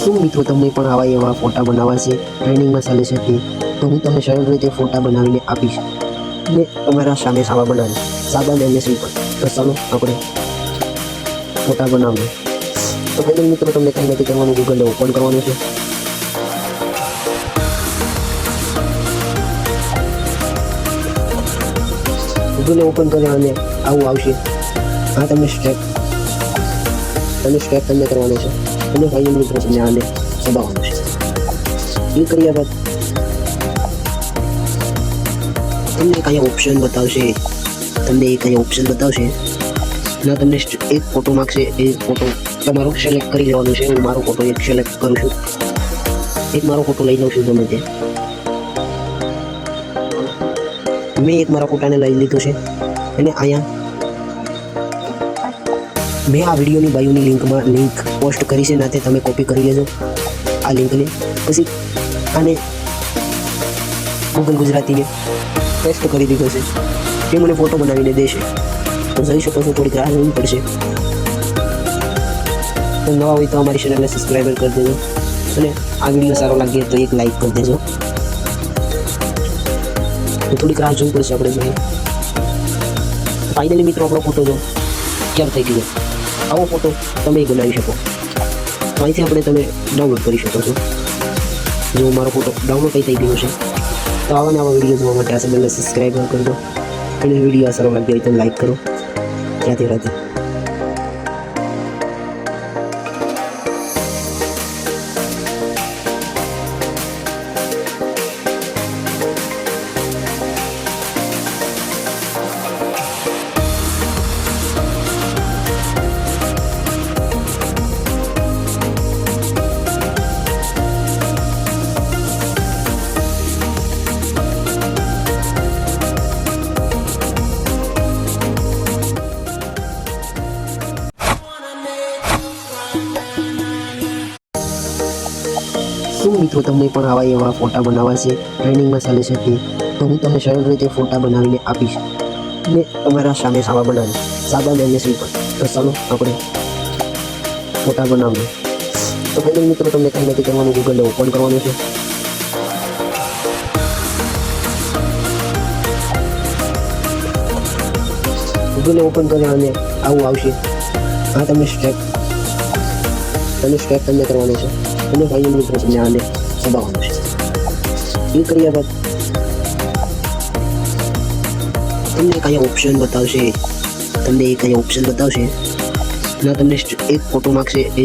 શું મિત્રો તમને પણ આવા એવા ફોટા બનાવવા છે, ટ્રેનિંગમાં ચાલે છે તે તો હું તમને સરળ રીતે ફોટા બનાવીને આપીશ અને તમારા સામે સાવા બનાવીશ, સાદા અને સિમ્પલ. તો ચાલો આપણે ફોટા બનાવીએ. તો ફાઇનલ મિત્રો તમને કંઈ નથી કરવાનું, ગૂગલને ઓપન કરવાનું છે. ગૂગલને ઓપન કર્યા અને આવું આવશે. આ તમને સ્ટેપ તમને કરવાનો છે અને ફાઇનલ મિત્રો તમને આને દબાવવાનું છે. એ કર્યા બાદ તમને કયા ઓપ્શન બતાવશે, ના તમને એક ફોટો માગશે. એ ફોટો તમારો સિલેક્ટ કરી લેવાનો છે. હું મારો ફોટો એક સિલેક્ટ કરું છું. એક મારો ફોટો લઈ લઉં છું ગમે તે. મેં એક મારા ફોટાને લઈ લીધો છે અને અહીંયા મેં આ વિડીયોની બાયોની લિંક પોસ્ટ કરી છે, નાતે તમે કોપી કરી લેજો આ લિંકને. પછી આને ગૂગલ ગુજરાતીને પેસ્ટ કરી દીધો છે. તે મને ફોટો બનાવીને દેશે. તો જોઈ શકો છો, થોડીક રાહ જોવી પડશે. તો નવા હોય તો અમારી ચેનલને સબસ્ક્રાઈબર કરી દેજો અને આ વિડીયો સારો લાગે તો એક લાઈક કરી દેજો. તો થોડીક રાહ જોવી પડશે આપણે ભાઈ. ફાઇનલી મિત્રો આપણો ફોટો જો તૈયાર થઈ ગયો. આવો ફોટો તમે બનાવી શકો. અહીંથી આપણે તમે ડાઉનલોડ કરી શકો છો. જો મારો ફોટો ડાઉનલોડ થઈ ગયો છે. તો આવા ને આવા વિડીયો જોવા માટે આ ચેનલને સબસ્ક્રાઈબ કરી દો અને વિડીયો સારો લાગ્યો હોય તો લાઈક કરો. રાધે રાધે. શું મિત્રો તમને પણ આવા એવા ફોટા બનાવવા છે, ટ્રેનિંગમાં ચાલે છે તે તો હું તમને સરળ રીતે ફોટા બનાવીને આપીશ અને તમારા સામે સાવા બનાવીશ, સાદા અને સિમ્પલ. તો ચાલો આપણે ફોટા બનાવીએ. તો ફાઇનલ મિત્રો તમને કંઈ નથી કરવાનું, ગૂગલને ઓપન કરવાનું છે. ગૂગલને ઓપન કર્યા અને આવું આવશે. આ તમને સ્ટેપ તમને કરવાનો છે અને ફાઇનલ મિત્રો તમને આને દબાવવાનું છે. એ કર્યા બાદ તમને કયા ઓપ્શન બતાવશે, ના તમને એક ફોટો માગશે. એ